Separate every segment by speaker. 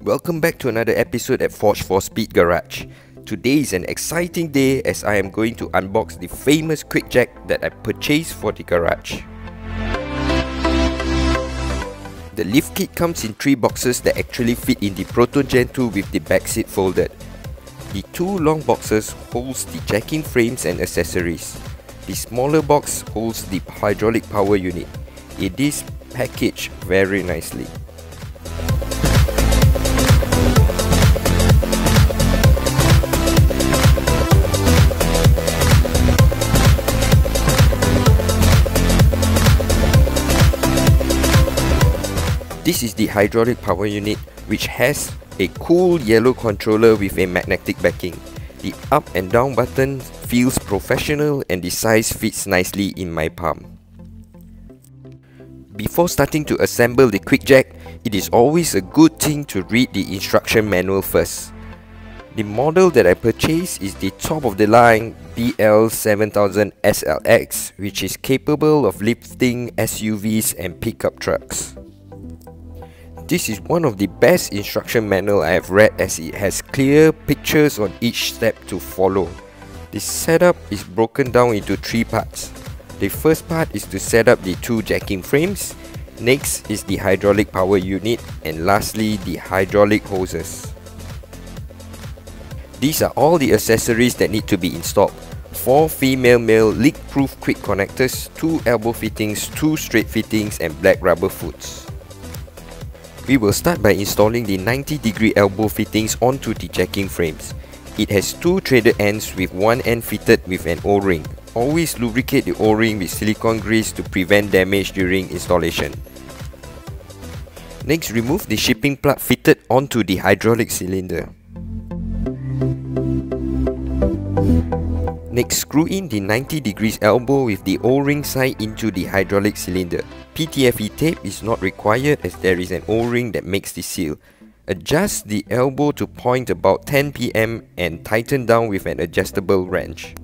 Speaker 1: Welcome back to another episode at Forge for Speed Garage. Today is an exciting day as I am going to unbox the famous QuickJack that I purchased for the garage. The lift kit comes in 3 boxes that actually fit in the Proton Gen 2 with the back seat folded. The 2 long boxes holds the jacking frames and accessories. The smaller box holds the hydraulic power unit. It is packaged very nicely. This is the hydraulic power unit, which has a cool yellow controller with a magnetic backing. The up and down button feels professional and the size fits nicely in my palm. Before starting to assemble the QuickJack, it is always a good thing to read the instruction manual first. The model that I purchased is the top of the line BL-7000SLX, which is capable of lifting SUVs and pickup trucks. This is one of the best instruction manual I have read as it has clear pictures on each step to follow. The setup is broken down into 3 parts. The first part is to set up the 2 jacking frames, next is the hydraulic power unit, and lastly the hydraulic hoses. These are all the accessories that need to be installed. 4 female-male leak-proof quick connectors, 2 elbow fittings, 2 straight fittings, and black rubber foots. We will start by installing the 90-degree elbow fittings onto the jacking frames. It has 2 threaded ends with one end fitted with an O-ring. Always lubricate the O-ring with silicone grease to prevent damage during installation. Next, remove the shipping plug fitted onto the hydraulic cylinder. Next, screw in the 90 degrees elbow with the O-ring side into the hydraulic cylinder. PTFE tape is not required as there is an O-ring that makes the seal. Adjust the elbow to point about 10 pm and tighten down with an adjustable wrench.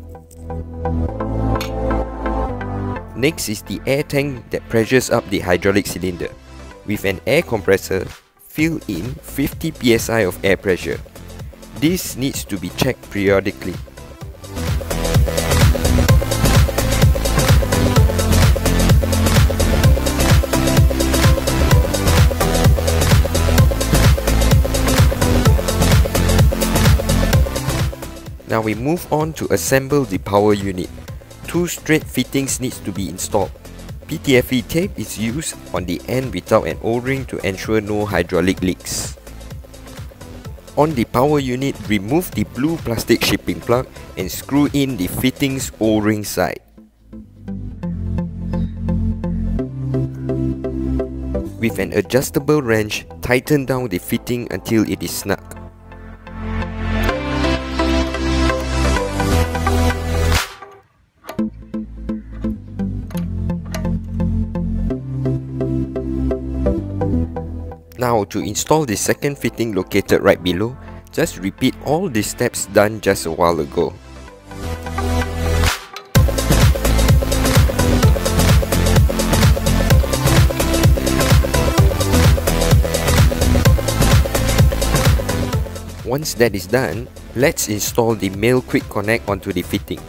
Speaker 1: Next is the air tank that pressures up the hydraulic cylinder. With an air compressor, fill in 50 psi of air pressure. This needs to be checked periodically. Now we move on to assemble the power unit. 2 straight fittings needs to be installed. PTFE tape is used on the end without an O-ring to ensure no hydraulic leaks. On the power unit, remove the blue plastic shipping plug and screw in the fittings O-ring side. With an adjustable wrench, tighten down the fitting until it is snug. Now to install the second fitting located right below, just repeat all the steps done just a while ago. Once that is done, let's install the male quick connect onto the fitting.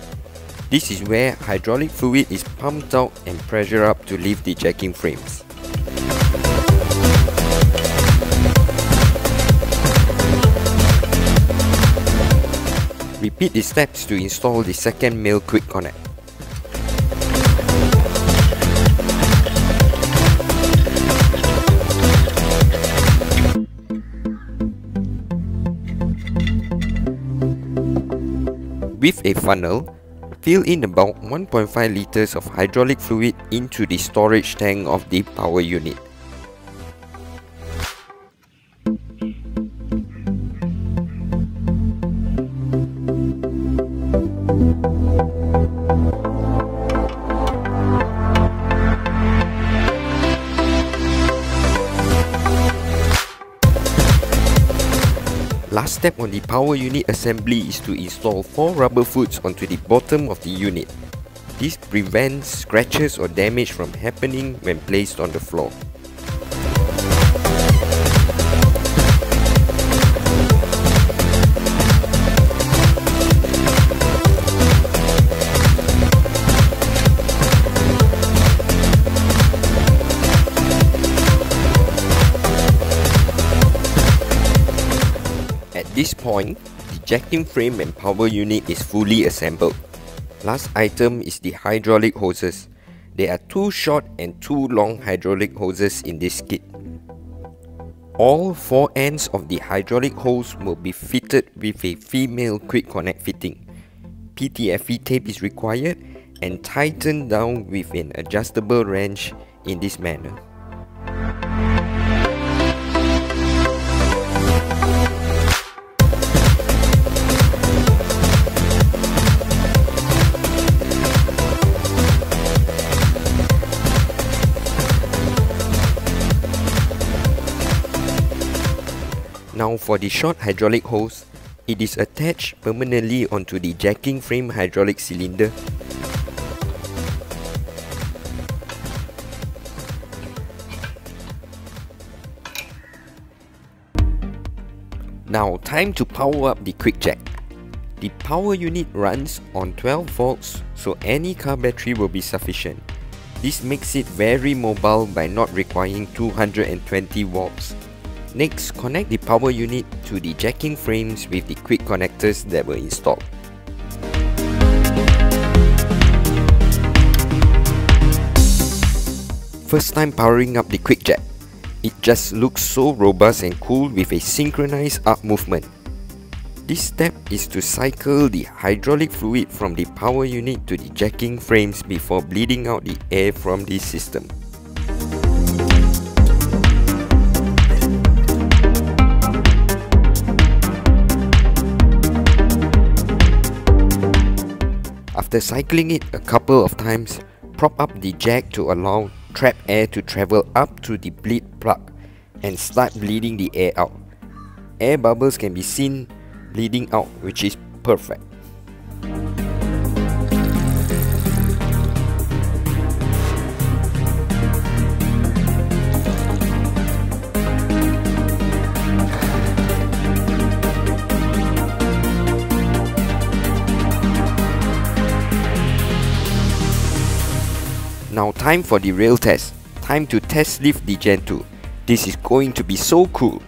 Speaker 1: This is where hydraulic fluid is pumped out and pressure up to lift the jacking frames. Repeat the steps to install the second male quick connect. With a funnel, fill in about 1.5 liters of hydraulic fluid into the storage tank of the power unit. Last step on the power unit assembly is to install 4 rubber foots onto the bottom of the unit. This prevents scratches or damage from happening when placed on the floor. this point, the jacking frame and power unit is fully assembled. Last item is the hydraulic hoses. There are 2 short and 2 long hydraulic hoses in this kit. All 4 ends of the hydraulic hose will be fitted with a female quick connect fitting. PTFE tape is required and tightened down with an adjustable wrench in this manner. Now for the short hydraulic hose, it is attached permanently onto the jacking frame hydraulic cylinder. Now time to power up the QuickJack. The power unit runs on 12 volts, so any car battery will be sufficient. This makes it very mobile by not requiring 220 volts. Next, connect the power unit to the jacking frames with the quick connectors that were installed. First time powering up the QuickJack. It just looks so robust and cool with a synchronized up movement. This step is to cycle the hydraulic fluid from the power unit to the jacking frames before bleeding out the air from the system. After cycling it a couple of times, prop up the jack to allow trapped air to travel up to the bleed plug and start bleeding the air out. Air bubbles can be seen bleeding out, which is perfect. Now time for the real test. Time to test lift the Gen2. This is going to be so cool.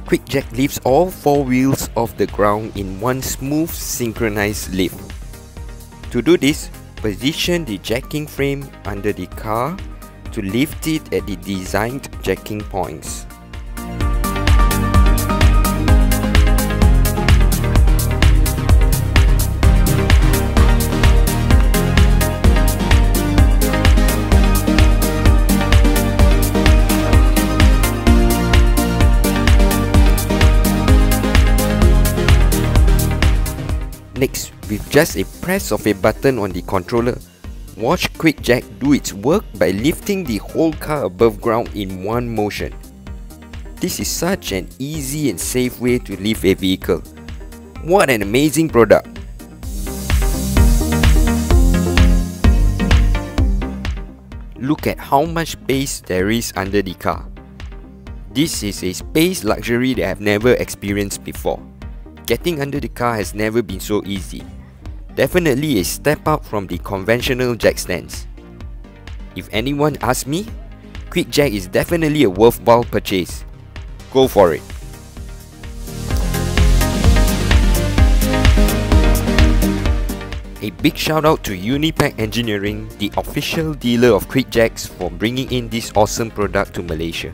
Speaker 1: QuickJack lifts all 4 wheels off the ground in one smooth synchronized lift. To do this, position the jacking frame under the car to lift it at the designed jacking points. Next, with just a press of a button on the controller, watch QuickJack do its work by lifting the whole car above ground in one motion. This is such an easy and safe way to lift a vehicle. What an amazing product! Look at how much space there is under the car. This is a space luxury that I have never experienced before. Getting under the car has never been so easy. Definitely a step up from the conventional jack stands. If anyone asks me, QuickJack is definitely a worthwhile purchase. Go for it. A big shout out to Unipack Engineering, the official dealer of QuickJacks, for bringing in this awesome product to Malaysia.